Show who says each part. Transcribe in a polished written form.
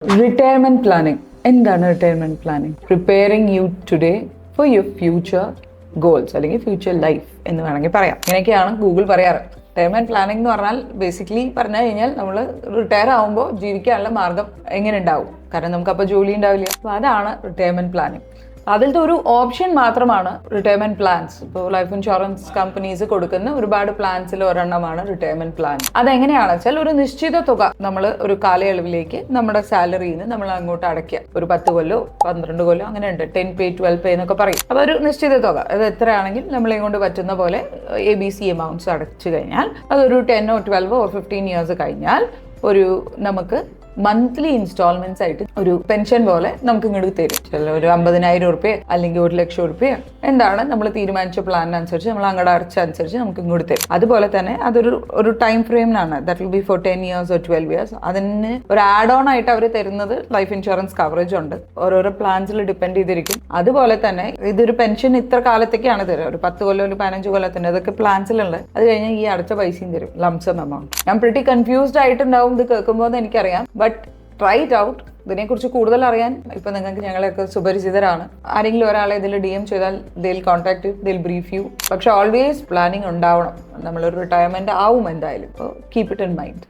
Speaker 1: Retirement planning. എന്താണ് retirement planning? Preparing you today for your future goals അല്ലെങ്കിൽ future life എന്ന് വേണമെങ്കിൽ പറയാം. ഇങ്ങനെയൊക്കെയാണ് ഗൂഗിൾ പറയാറ്. റിട്ടയർമെന്റ് പ്ലാനിംഗ് എന്ന് പറഞ്ഞാൽ ബേസിക്കലി പറഞ്ഞു കഴിഞ്ഞാൽ നമ്മൾ റിട്ടയർ ആകുമ്പോൾ ജീവിക്കാനുള്ള മാർഗം എങ്ങനെ ഉണ്ടാവും, കാരണം നമുക്ക് അപ്പോൾ ജോലി ഉണ്ടാവില്ല. അപ്പോൾ അതാണ് റിട്ടയർമെന്റ് പ്ലാനിങ്. അതിലത്തെ ഒരു ഓപ്ഷൻ മാത്രമാണ് റിട്ടയർമെന്റ് പ്ലാൻസ്. ഇപ്പോൾ ലൈഫ് ഇൻഷുറൻസ് കമ്പനീസ് കൊടുക്കുന്ന ഒരുപാട് പ്ലാൻസിൽ ഒരെണ്ണമാണ് റിട്ടയർമെന്റ് പ്ലാൻ. അതെങ്ങനെയാണെന്ന് വെച്ചാൽ ഒരു നിശ്ചിത തുക നമ്മൾ ഒരു കാലയളവിലേക്ക് നമ്മുടെ സാലറിയിൽ നിന്ന് നമ്മൾ അങ്ങോട്ട് അടയ്ക്കുക. ഒരു 10 കൊല്ലോ 12 കൊല്ലോ അങ്ങനെ ഉണ്ട്, 10 പേ 12 പേ എന്നൊക്കെ പറയും. അപ്പോൾ ഒരു നിശ്ചിത തുക അത് എത്രയാണെങ്കിൽ നമ്മളെ കൊണ്ട് പറ്റുന്ന പോലെ ABC അമൗണ്ട്സ് അടച്ചു കഴിഞ്ഞാൽ അതൊരു 10 or 12 or 15 ഇയേഴ്സ് കഴിഞ്ഞാൽ ഒരു നമുക്ക് മന്ത്ലി ഇൻസ്റ്റാൾമെന്റ്സ് ആയിട്ട് ഒരു പെൻഷൻ പോലെ നമുക്ക് ഇങ്ങോട്ട് തരും. ചില ഒരു 50,000 റുപ്യ അല്ലെങ്കിൽ 1,00,000 റുപ്യ എന്താണ് നമ്മൾ തീരുമാനിച്ച പ്ലാനിനനുസരിച്ച് നമ്മൾ അങ്ങോട്ട് അടച്ചനുസരിച്ച് നമുക്ക് ഇങ്ങോട്ട് തരും. അതുപോലെ തന്നെ അതൊരു ടൈം ഫ്രെയിമിനാണ്. That will be for 10 years or 12 years. അതിന് ഒരു ആഡ് ഓൺ ആയിട്ട് അവർ തരുന്നത് ലൈഫ് ഇൻഷുറൻസ് കവറേജ് ഉണ്ട്. ഓരോരോ പ്ലാൻസിൽ ഡിപ്പെൻഡ് ചെയ്തിരിക്കും. അതുപോലെ തന്നെ ഇതൊരു പെൻഷൻ ഇത്ര കാലത്തേക്കാണ് തരിക, ഒരു 10 കൊല്ലം ഒരു 15 കൊല്ലത്തിന്. അതൊക്കെ പ്ലാൻസിലുണ്ട്. അത് കഴിഞ്ഞാൽ ഈ അടച്ച പൈസയും തരും, ലംസം എമൗണ്ട്. ഞാൻ പ്രിറ്റി കൺഫ്യൂസ്ഡ് ആയിട്ടുണ്ടാവും ഇത് കേൾക്കുമ്പോൾ എന്ന് എനിക്കറിയാം. But try it out. ഇതിനെക്കുറിച്ച് കൂടുതൽ അറിയാൻ ഇപ്പം നിങ്ങൾക്ക് ഞങ്ങളെയൊക്കെ സുപരിചിതരാണ്. ആരെങ്കിലും ഒരാളെ ഇതിൽ DM ചെയ്താൽ ദിൽ കോൺടാക്ട് യു, ദിൽ ബ്രീഫ് യു. പക്ഷെ ഓൾവേസ് പ്ലാനിങ് ഉണ്ടാവണം. നമ്മളൊരു റിട്ടയർമെന്റ് ആവും എന്തായാലും. അപ്പോൾ കീപ് ഇറ്റ് ഇൻ മൈൻഡ്.